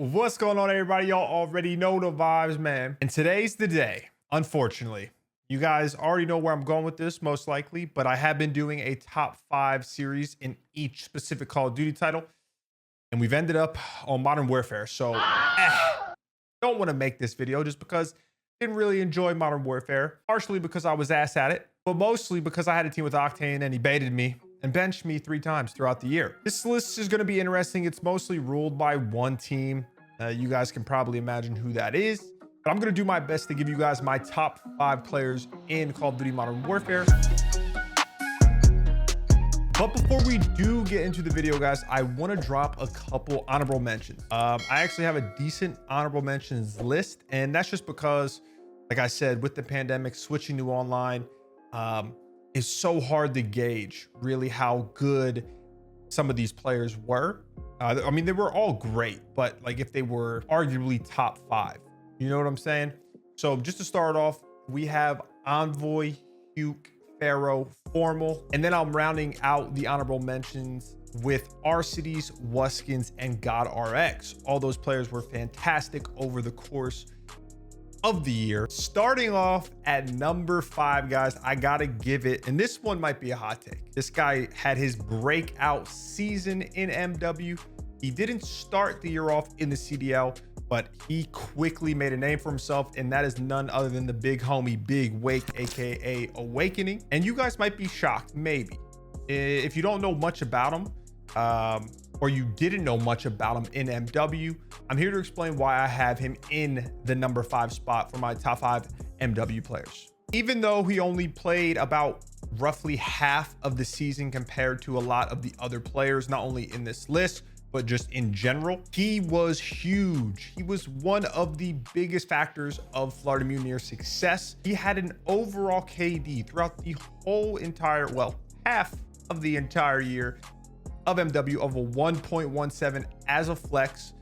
What's going on, everybody? Y'all already know the vibes, man. And today's the day. Unfortunately, you guys already know where I'm going with this, most likely, but I have been doing a top 5 series in each specific Call of Duty title, and we've ended up on Modern Warfare. So don't want to make this video just because I didn't really enjoy Modern Warfare, partially because I was ass at it, but mostly because I had a team with Octane and he baited me and benched me 3 times throughout the year. This list is going to be interesting. It's mostly ruled by one team. You guys can probably imagine who that is, but I'm going to do my best to give you guys my top 5 players in Call of Duty Modern Warfare. But before we do get into the video, guys, I want to drop a couple honorable mentions. I actually have a decent honorable mentions list, and that's just because, like I said, with the pandemic, switching to online is so hard to gauge really how good some of these players were. I mean, they were all great, but like if they were arguably top 5, you know what I'm saying? So just to start off, we have Envoy, Huke, Pharaoh, Formal, and then I'm rounding out the honorable mentions with Arcides, Wuskins, and God RX. All those players were fantastic over the course of the year. Starting off at number 5, guys, I gotta give it, and this one might be a hot take. This guy had his breakout season in MW. He didn't start the year off in the CDL, but he quickly made a name for himself, and that is none other than the big homie Big Wake, aka Awakening. And you guys might be shocked, maybe, if you don't know much about him, or you didn't know much about him in MW. I'm here to explain why I have him in the number 5 spot for my top 5 MW players. Even though he only played about roughly half of the season compared to a lot of the other players, not only in this list, but just in general, he was huge. He was one of the biggest factors of Florida Mutineer's success. He had an overall KD throughout the whole entire, well, half of the entire year of MW of a 1.17 as a flex.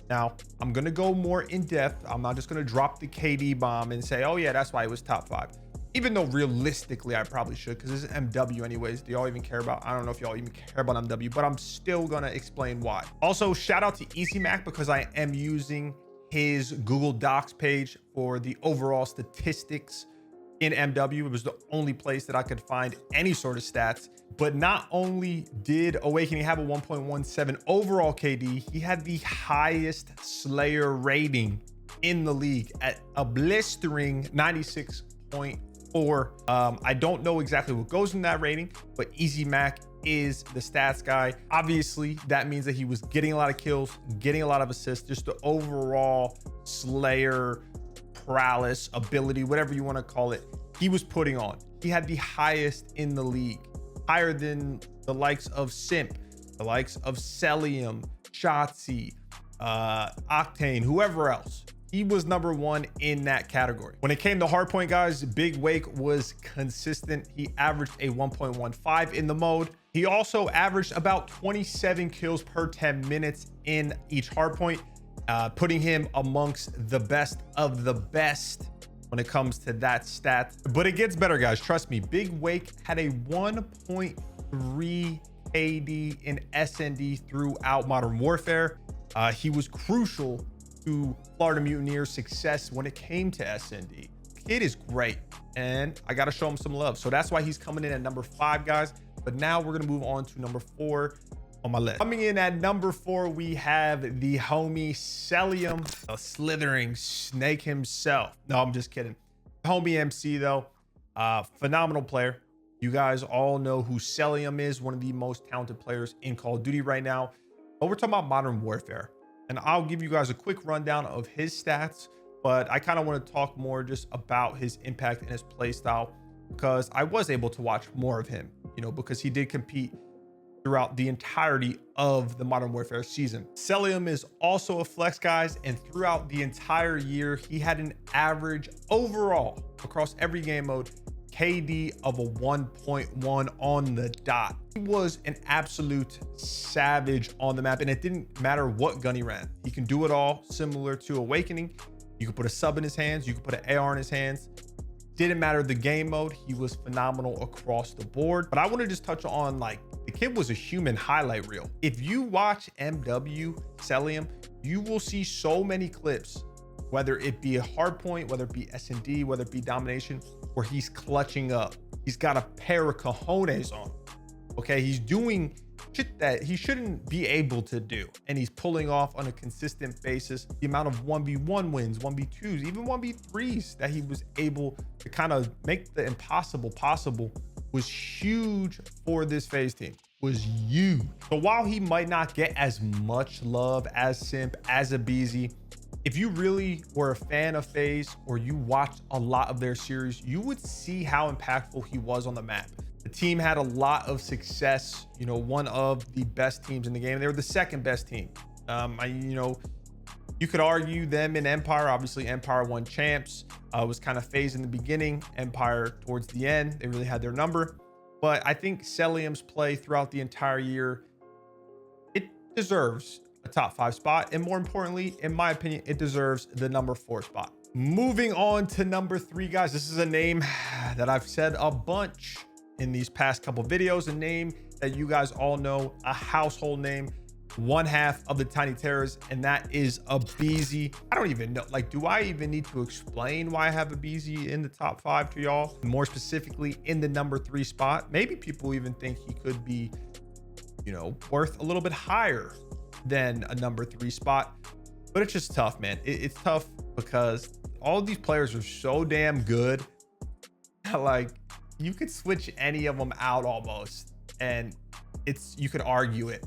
Now, I'm going to go more in depth. I'm not just going to drop the KD bomb and say, oh yeah, that's why it was top 5. Even though realistically, I probably should, because this is MW anyways. Do y'all even care about, I don't know if y'all even care about MW, but I'm still going to explain why. Also, shout out to Easy Mac, because I am using his Google Docs page for the overall statistics in MW. It was the only place that I could find any sort of stats. But not only did Awakening have a 1.17 overall KD, he had the highest Slayer rating in the league at a blistering 96.4. I don't know exactly what goes in that rating, but Easy Mac is the stats guy. Obviously, that means that he was getting a lot of kills, getting a lot of assists, just the overall Slayer prowess, ability, whatever you want to call it, he was putting on. He had the highest in the league, higher than the likes of Simp, the likes of Cellium, Shotz, Octane, whoever else. He was number 1 in that category. When it came to hardpoint, guys, Big Wake was consistent. He averaged a 1.15 in the mode. He also averaged about 27 kills per 10 minutes in each hardpoint, putting him amongst the best of the best when it comes to that stat. But it gets better, guys. Trust me. Big Wake had a 1.3 KD in SND throughout Modern Warfare. He was crucial to Florida Mutineer's success when it came to SND. Kid is great, and I got to show him some love. So that's why he's coming in at number 5, guys. But now we're going to move on to number 4 on my list. Coming in at number 4, we have the homie Cellium, a slithering snake himself. No, I'm just kidding. Homie MC, though, phenomenal player. You guys all know who Cellium is, one of the most talented players in Call of Duty right now. But we're talking about Modern Warfare, and I'll give you guys a quick rundown of his stats, but I kind of want to talk more just about his impact and his play style, because I was able to watch more of him, you know, because he did compete throughout the entirety of the Modern Warfare season. Cellium is also a flex, guys, and throughout the entire year, he had an average overall across every game mode KD of a 1.1 on the dot. He was an absolute savage on the map, and it didn't matter what gun he ran. He can do it all, similar to Awakening. You can put a sub in his hands, you can put an AR in his hands. Didn't matter the game mode. He was phenomenal across the board. But I want to just touch on, like, the kid was a human highlight reel. If you watch MW Cellium, you will see so many clips, whether it be a hard point, whether it be S&D, whether it be domination, where he's clutching up. He's got a pair of cojones on him. Okay, he's doing shit that he shouldn't be able to do, and he's pulling off on a consistent basis. The amount of 1v1 wins, 1v2s, even 1v3s that he was able to kind of make the impossible possible was huge for this FaZe team. Was huge. So while he might not get as much love as Simp, as a OAKBOYZ, if you really were a fan of FaZe or you watched a lot of their series, you would see how impactful he was on the map. The team had a lot of success, you know, one of the best teams in the game. They were the second best team. You could argue them in Empire. Obviously, Empire won champs. Was kind of FaZe in the beginning, Empire towards the end. They really had their number. But I think Cellium's play throughout the entire year, it deserves a top 5 spot. And more importantly, in my opinion, it deserves the number 4 spot. Moving on to number 3, guys. This is a name that I've said a bunch in these past couple videos, a name that you guys all know, a household name, one half of the Tiny Terrors, and that is OAKBOYZ. I don't even know, like, do I even need to explain why I have OAKBOYZ in the top 5 to y'all? More specifically, in the number 3 spot. Maybe people even think he could be, you know, worth a little bit higher than a number 3 spot, but it's just tough, man. It's tough because all of these players are so damn good. Like, you could switch any of them out almost, and you could argue it.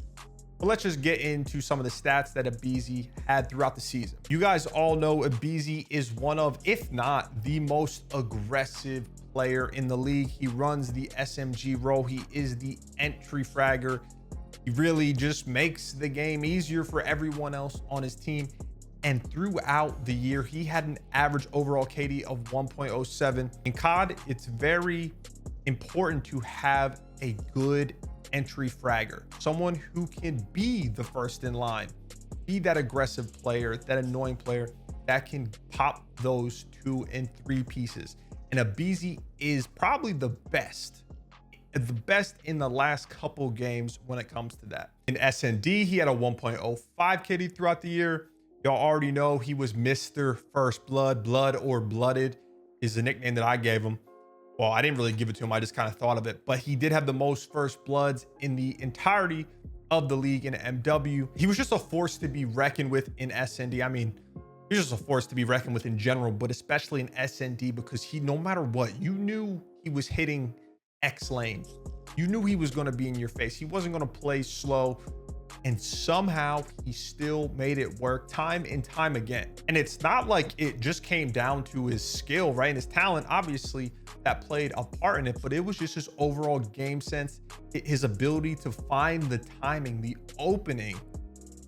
But let's just get into some of the stats that OAKBOYZ had throughout the season. You guys all know OAKBOYZ is one of, if not the most aggressive player in the league. He runs the SMG role. He is the entry fragger. He really just makes the game easier for everyone else on his team. And throughout the year, he had an average overall KD of 1.07. In COD, it's very important to have a good entry fragger, someone who can be the first in line, be that aggressive player, that annoying player that can pop those 2 and 3 pieces. And OAKBOYZ is probably the best in the last couple games when it comes to that. In S&D, he had a 1.05 KD throughout the year. Y'all already know he was Mr. First Blood. Blood or Blooded is the nickname that I gave him. Well, I didn't really give it to him. I just kind of thought of it. But he did have the most First Bloods in the entirety of the league in MW. He was just a force to be reckoned with in S&D. I mean, he was just a force to be reckoned with in general, but especially in S&D, because he, no matter what, you knew he was hitting X lane. You knew he was going to be in your face. He wasn't going to play slow. And somehow he still made it work time and time again. And it's not like it just came down to his skill, right? And his talent, obviously, that played a part in it, but it was just his overall game sense, his ability to find the timing, the opening,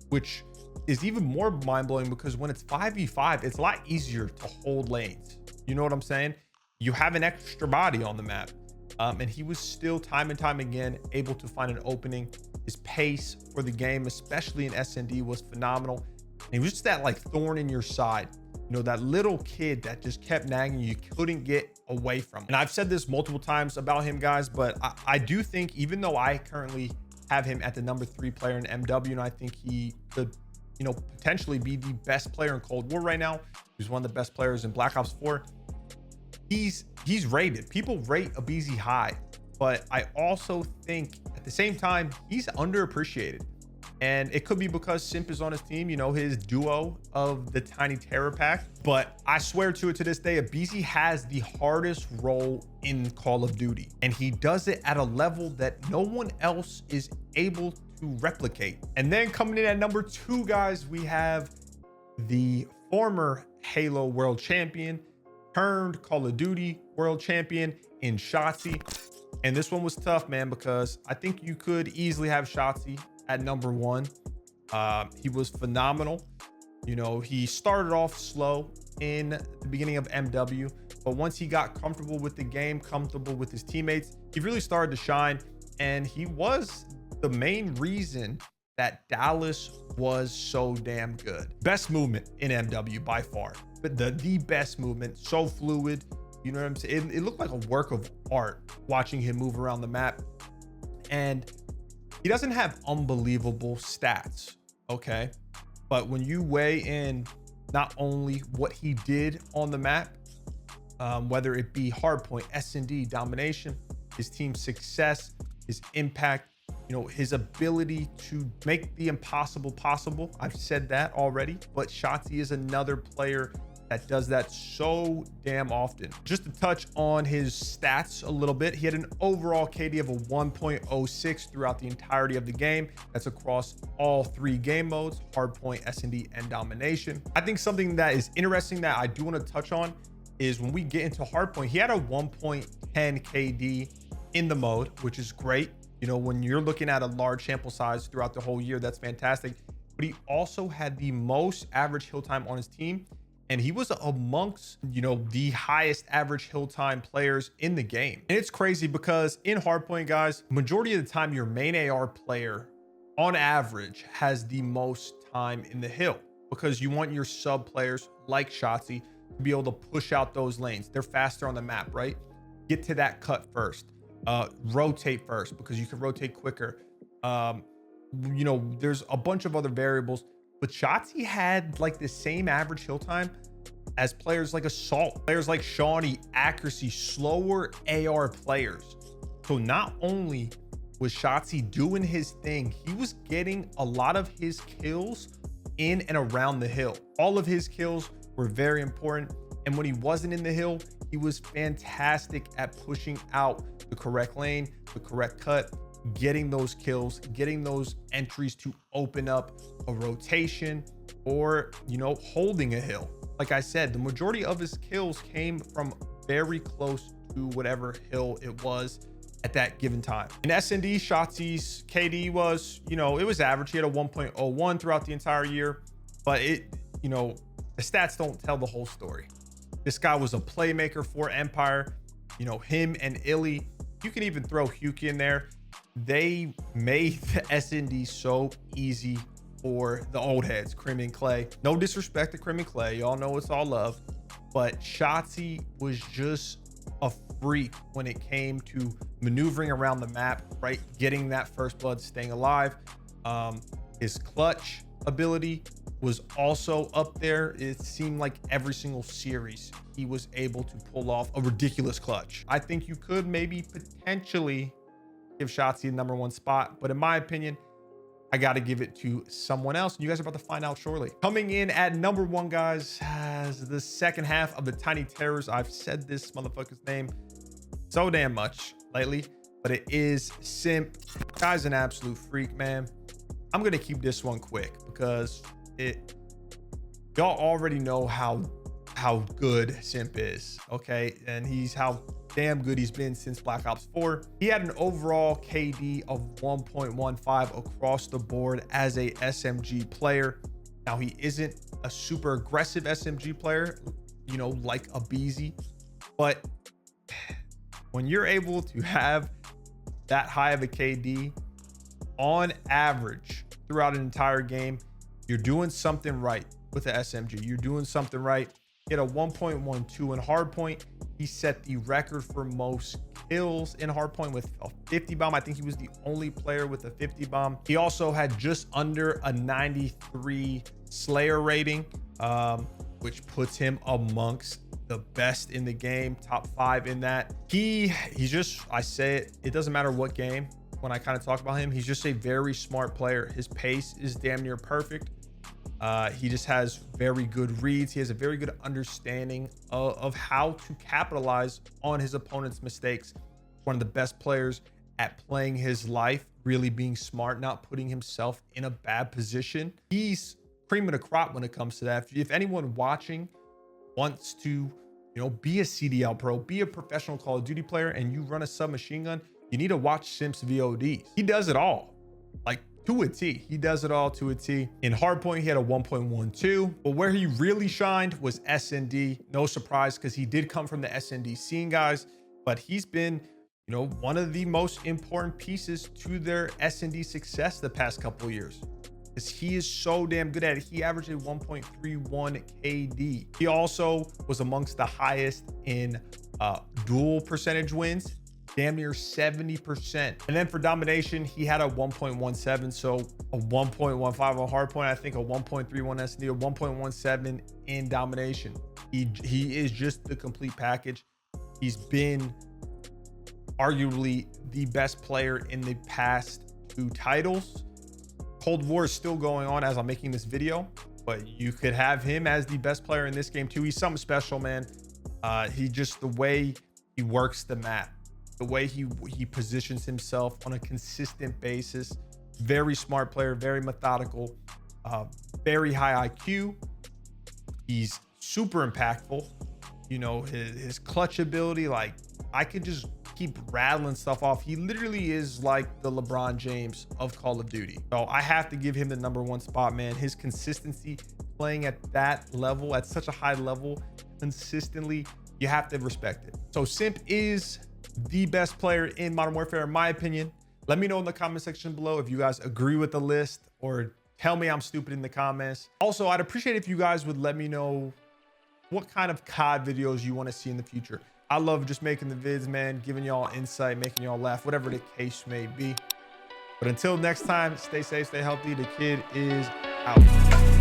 which is even more mind-blowing because when it's 5v5, it's a lot easier to hold lanes. You know what I'm saying? You have an extra body on the map. And he was still time and time again able to find an opening. His pace for the game, especially in S&D, was phenomenal. And he was just that, like, thorn in your side, you know, that little kid that just kept nagging you couldn't get away from. And I've said this multiple times about him, guys, but I do think, even though I currently have him at the number 3 player in MW, and I think he could, you know, potentially be the best player in Cold War right now. He's one of the best players in Black Ops 4. He's rated. People rate OAKBOYZ high, but I also think at the same time, he's underappreciated. And it could be because Simp is on his team, you know, his duo of the Tiny Terror pack. But I swear to it, to this day, OAKBOYZ has the hardest role in Call of Duty. And he does it at a level that no one else is able to replicate. And then coming in at number 2, guys, we have the former Halo World Champion turned Call of Duty World Champion in Shotz. And this one was tough, man, because I think you could easily have Shotz at number 1. He was phenomenal. You know, he started off slow in the beginning of MW, but once he got comfortable with the game, comfortable with his teammates, he really started to shine. And he was the main reason that Dallas was so damn good. Best movement in MW by far, but the best movement, so fluid, You know what I'm saying? It looked like a work of art watching him move around the map. And he doesn't have unbelievable stats, okay? But when you weigh in not only what he did on the map, whether it be hardpoint, S&D, domination, his team's success, his impact, you know, his ability to make the impossible possible. I've said that already, but Shotz is another player that does that so damn often. Just to touch on his stats a little bit, he had an overall KD of a 1.06 throughout the entirety of the game. That's across all 3 game modes, hardpoint, S&D, and domination. I think something that is interesting that I do want to touch on is when we get into hardpoint, he had a 1.10 KD in the mode, which is great. You know, when you're looking at a large sample size throughout the whole year, that's fantastic. But he also had the most average hill time on his team. And he was amongst, you know, the highest average hill time players in the game. And it's crazy because in hardpoint, guys, majority of the time, your main AR player on average has the most time in the hill because you want your sub players like Shotz to be able to push out those lanes. They're faster on the map, right? Get to that cut first, rotate first because you can rotate quicker. You know, there's a bunch of other variables. But Shotz had like the same average hill time as players like Assault, players like Shawnee, accuracy, slower AR players. So not only was Shotz doing his thing, he was getting a lot of his kills in and around the hill. All of his kills were very important. And when he wasn't in the hill, he was fantastic at pushing out the correct lane, the correct cut, getting those kills, getting those entries to open up a rotation or, you know, holding a hill. Like I said, the majority of his kills came from very close to whatever hill it was at that given time. In S&D, Shotz's KD was, you know, it was average. He had a 1.01 throughout the entire year, but it, you know, the stats don't tell the whole story. This guy was a playmaker for Empire. You know, him and Illy, you can even throw Huki in there. They made the S&D so easy for the old heads, Crim and Clay. No disrespect to Crim and Clay. Y'all know it's all love. But Shotz was just a freak when it came to maneuvering around the map, right? Getting that first blood, staying alive. His clutch ability was also up there. It seemed like every single series he was able to pull off a ridiculous clutch. I think you could maybe potentially give Shotz the #1 spot, but in my opinion, I got to give it to someone else. You guys are about to find out shortly. Coming in at #1, guys, has the second half of the Tiny Terrors. I've said this motherfucker's name so damn much lately, but it is Simp. Guy's an absolute freak, man. I'm gonna keep this one quick because y'all already know how good Simp is, okay? And he's how damn good he's been since Black Ops 4. He had an overall KD of 1.15 across the board as a SMG player. Now, he isn't a super aggressive SMG player, you know, like a BZ, but when you're able to have that high of a KD on average throughout an entire game, you're doing something right with the SMG. You're doing something right. He had a 1.12 in hardpoint. He set the record for most kills in hardpoint with a 50 bomb. I think he was the only player with a 50 bomb. He also had just under a 93 Slayer rating, which puts him amongst the best in the game, top 5 in that. He's just, I say it doesn't matter what game, when I kind of talk about him, he's just a very smart player. His pace is damn near perfect. He just has very good reads. He has a very good understanding of how to capitalize on his opponent's mistakes. One of the best players at playing his life, really being smart, not putting himself in a bad position. He's cream of the crop when it comes to that. If anyone watching wants to, you know, be a CDL pro, be a professional Call of Duty player, and you run a submachine gun, you need to watch Simp's VODs. He does it all, like to a T. He does it all to a T. In hardpoint, he had a 1.12, but where he really shined was S&D. No surprise, because he did come from the S&D scene, guys, but he's been, you know, one of the most important pieces to their S&D success the past couple of years. because he is so damn good at it. He averaged a 1.31 KD. He also was amongst the highest in duel percentage wins, damn near 70%. And then for domination, he had a 1.17, so a 1.15 on hard point, I think a 1.31 SD, a 1.17 in domination. He is just the complete package. He's been arguably the best player in the past 2 titles. Cold War is still going on as I'm making this video, but you could have him as the best player in this game too. He's something special, man. He just, the way he works the map, the way he positions himself on a consistent basis. Very smart player, very methodical, very high IQ. He's super impactful. You know, his clutch ability, like, I could just keep rattling stuff off. He literally is like the LeBron James of Call of Duty. So I have to give him the #1 spot, man. His consistency, playing at that level, at such a high level consistently, you have to respect it. So Simp is the best player in Modern Warfare, in my opinion. Let me know in the comment section below if you guys agree with the list, or tell me I'm stupid in the comments. Also, I'd appreciate if you guys would let me know what kind of COD videos you want to see in the future. I love just making the vids, man, giving y'all insight, making y'all laugh, whatever the case may be. But until next time, stay safe, stay healthy. The kid is out.